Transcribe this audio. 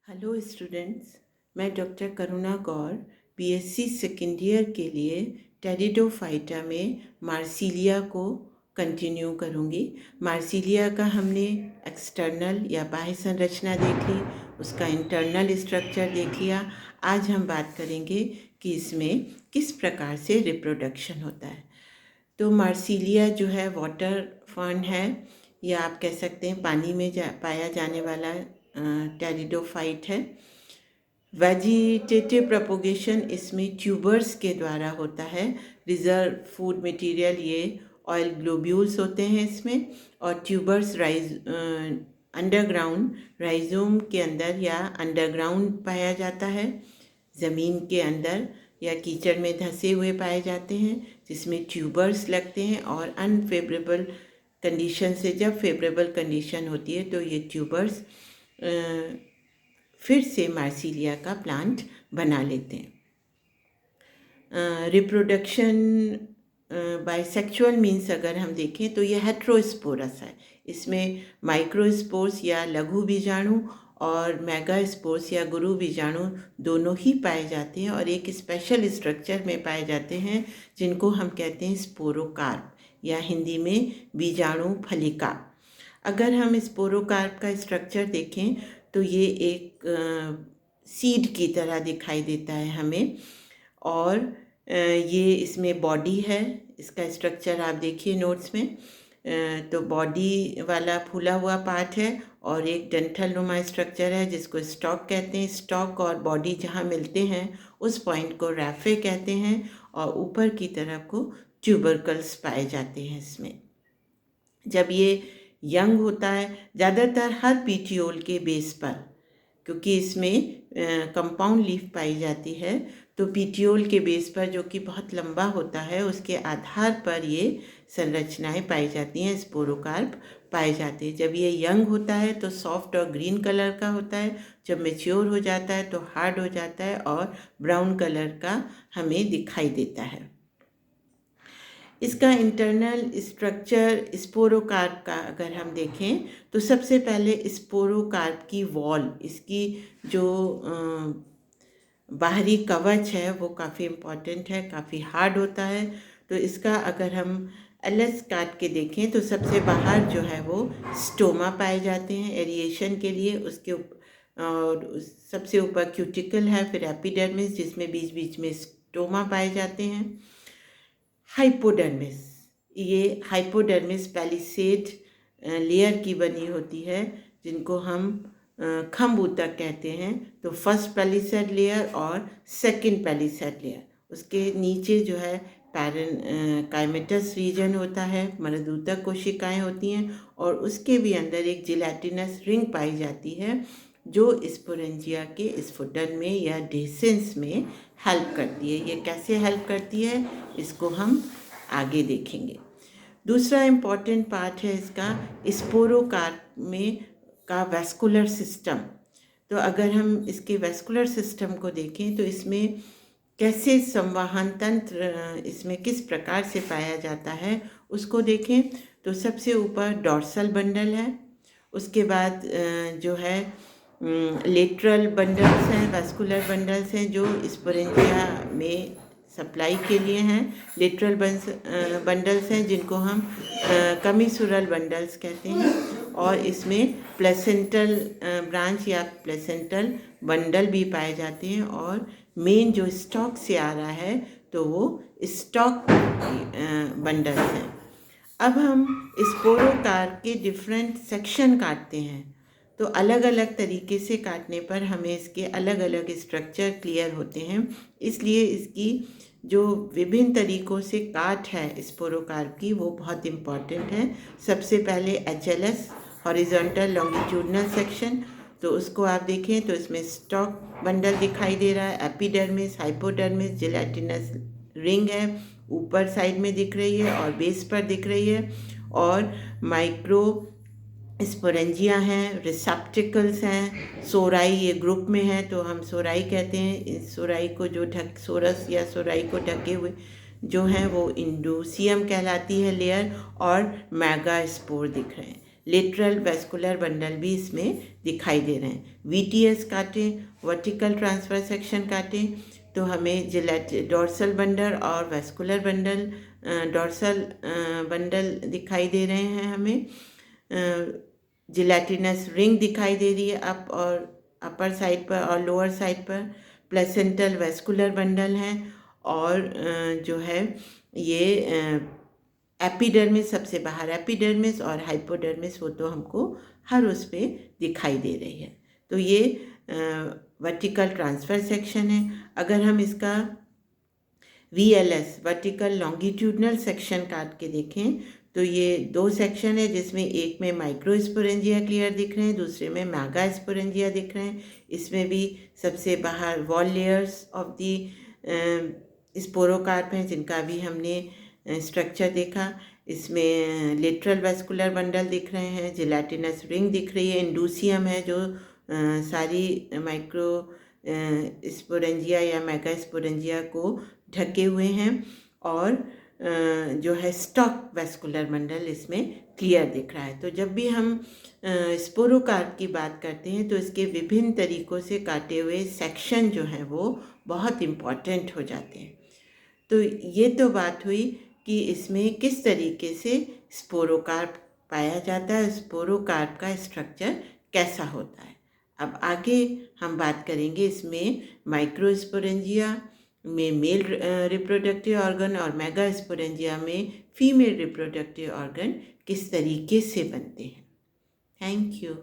Hello students, मैं doctor करुणा गौर BSc second year के लिए टेरिडोफाइटा में मार्सिलिया को कंटिन्यू करूँगी। मार्सिलिया का हमने एक्सटर्नल या बाह्य संरचना देख ली, उसका इंटरनल स्ट्रक्चर देख लिया। आज हम बात करेंगे कि इसमें किस प्रकार से रिप्रोडक्शन होता है। तो मार्सिलिया जो है वाटर फर्न है, या आप कह सकते हैं पानी में पाया जाने वाला टेरिडोफाइट है। वेजिटेटिव प्रोपोगेशन इसमें ट्यूबर्स के द्वारा होता है। रिजर्व फूड मटेरियल ये ऑयल ग्लोब्यूल्स होते हैं इसमें, और ट्यूबर्स अंडरग्राउंड राइजोम के अंदर या अंडरग्राउंड पाया जाता है, ज़मीन के अंदर या कीचड़ में धंसे हुए पाए जाते हैं, जिसमें ट्यूबर्स लगते हैं। और अनफेवरेबल कंडीशन से जब फेवरेबल कंडीशन होती है तो ये ट्यूबर्स फिर से मार्सिलिया का प्लांट बना लेते हैं। रिप्रोडक्शन बाइसेक्सुअल मीन्स अगर हम देखें तो ये हेट्रोस्पोरस है। इसमें माइक्रोस्पोर्स या लघु बीजाणु और मेगास्पोर्स या गुरु बीजाणु दोनों ही पाए जाते हैं, और एक स्पेशल स्ट्रक्चर में पाए जाते हैं जिनको हम कहते हैं स्पोरोकार्प, या हिंदी में बीजाणु फलिका। अगर हम स्पोरोकार्प का स्ट्रक्चर देखें तो ये एक सीड की तरह दिखाई देता है हमें, और ये इसमें बॉडी है। इसका स्ट्रक्चर आप देखिए नोट्स में, तो बॉडी वाला फूला हुआ पार्ट है, और एक डंठल नुमा स्ट्रक्चर है जिसको स्टॉक कहते हैं। स्टॉक और बॉडी जहाँ मिलते हैं उस पॉइंट को रैफे कहते हैं, और ऊपर की तरफ को ट्यूबरकल्स पाए जाते हैं इसमें। जब ये यंग होता है, ज़्यादातर हर पीटियोल के बेस पर, क्योंकि इसमें कंपाउंड लीफ पाई जाती है, तो पीटियोल के बेस पर जो कि बहुत लंबा होता है उसके आधार पर ये संरचनाएं पाई जाती हैं, स्पोरोकार्प पाए जाते हैं। जब ये यंग होता है तो सॉफ्ट और ग्रीन कलर का होता है, जब मैच्योर हो जाता है तो हार्ड हो जाता है और ब्राउन कलर का हमें दिखाई देता है। इसका इंटरनल स्ट्रक्चर स्पोरोकार्प का अगर हम देखें तो सबसे पहले स्पोरोकार्प की वॉल, इसकी जो बाहरी कवच है वो काफ़ी इम्पॉर्टेंट है, काफ़ी हार्ड होता है। तो इसका अगर हम एलएस काट के देखें तो सबसे बाहर जो है वो स्टोमा पाए जाते हैं एरिएशन के लिए। उसके और सबसे ऊपर क्यूटिकल है, फिर एपिडर्मिस जिसमें बीच बीच में स्टोमा पाए जाते हैं। हाइपोडर्मिस, ये हाइपोडर्मिस पैलिसेड लेयर की बनी होती है, जिनको हम खम्ब ऊतक कहते हैं। तो फर्स्ट पैलिसेड लेयर और सेकंड पैलिसेड लेयर, उसके नीचे जो है काइमेटस रीजन होता है, मृदूतक कोशिकाएं होती हैं, और उसके भी अंदर एक जिलेटिनस रिंग पाई जाती है जो स्पोरेंजिया के स्फुटन में या डेसेंस में हेल्प करती है। ये कैसे हेल्प करती है इसको हम आगे देखेंगे। दूसरा इम्पॉर्टेंट पार्ट है इसका स्पोरोकार्प में का वैस्कुलर सिस्टम। तो अगर हम इसके वैस्कुलर सिस्टम को देखें तो इसमें कैसे संवहन तंत्र इसमें किस प्रकार से पाया जाता है उसको देखें तो सबसे ऊपर डॉर्सल बंडल है, उसके बाद जो है लेटरल बंडल्स हैं, वैस्कुलर बंडल्स हैं जो स्पोरेंजिया में सप्लाई के लिए हैं। लेटरल बंडल्स हैं जिनको हम कमीसुरल बंडल्स कहते हैं, और इसमें प्लेसेंटल ब्रांच या प्लेसेंटल बंडल भी पाए जाते हैं, और मेन जो स्टॉक से आ रहा है तो वो स्टॉक बंडल्स हैं। अब हम स्पोरोकार्प के डिफरेंट सेक्शन काटते हैं, तो अलग अलग तरीके से काटने पर हमें इसके अलग अलग स्ट्रक्चर क्लियर होते हैं। इसलिए इसकी जो विभिन्न तरीक़ों से काट है स्पोरोकार्प की वो बहुत इम्पॉर्टेंट है। सबसे पहले HLS हॉरिजॉन्टल लॉन्गिट्यूडनल सेक्शन, तो उसको आप देखें तो इसमें स्टॉक बंडल दिखाई दे रहा है। एपिडर्मिस, हाइपोडर्मिस, जिलेटिनस रिंग है ऊपर साइड में दिख रही है और बेस पर दिख रही है, और माइक्रो स्पोरेंजिया हैं, रिसेप्टिकल्स हैं, सोराई ये ग्रुप में है तो हम सोराई कहते हैं। इस सोराई को जो सोरस या सोराई को ढके हुए जो हैं वो इंडोसियम कहलाती है लेयर, और मेगास्पोर दिख रहे हैं। लेटरल वेस्कुलर बंडल भी इसमें दिखाई दे रहे हैं। VTS काटें, वर्टिकल ट्रांसफर सेक्शन काटें तो हमें डॉर्सल बंडल और वेस्कुलर बंडल, डॉर्सल बंडल दिखाई दे रहे हैं हमें। जिलेटिनस रिंग दिखाई दे रही है अप और अपर साइड पर और लोअर साइड पर। प्लेसेंटल वेस्कुलर बंडल हैं और जो है ये एपिडर्मिस सबसे बाहर एपिडर्मिस और हाइपोडर्मिस वो तो हमको हर उस पे दिखाई दे रही है। तो ये वर्टिकल ट्रांसफ़र सेक्शन है। अगर हम इसका VLS वर्टिकल लॉन्गिट्यूडनल सेक्शन काट के देखें तो ये 2 सेक्शन है जिसमें एक में माइक्रोस्पोरेंजिया क्लियर दिख रहे हैं, दूसरे में मैगास्पोरेंजिया दिख रहे हैं। इसमें भी सबसे बाहर वॉल लेयर्स ऑफ दी स्पोरोकार्प हैं जिनका भी हमने स्ट्रक्चर देखा। इसमें लेटरल वेस्कुलर बंडल दिख रहे हैं, जिलेटिनस रिंग दिख रही है, इंडूसियम है जो सारी माइक्रो स्पोरेंजिया या मेगास्पोरेंजिया को ढके हुए हैं और जो है स्टॉक वेस्कुलर बंडल इसमें क्लियर दिख रहा है। तो जब भी हम स्पोरोकार्प की बात करते हैं तो इसके विभिन्न तरीक़ों से काटे हुए सेक्शन जो हैं वो बहुत इम्पॉर्टेंट हो जाते हैं। तो ये तो बात हुई कि इसमें किस तरीके से स्पोरोकार्प पाया जाता है, स्पोरोकार्प का स्ट्रक्चर कैसा होता है। अब आगे हम बात करेंगे इसमें माइक्रोस्पोरेंजिया में मेल रिप्रोडक्टिव ऑर्गन और मेगास्पोरेंजिया में फीमेल रिप्रोडक्टिव ऑर्गन किस तरीके से बनते हैं। Thank you.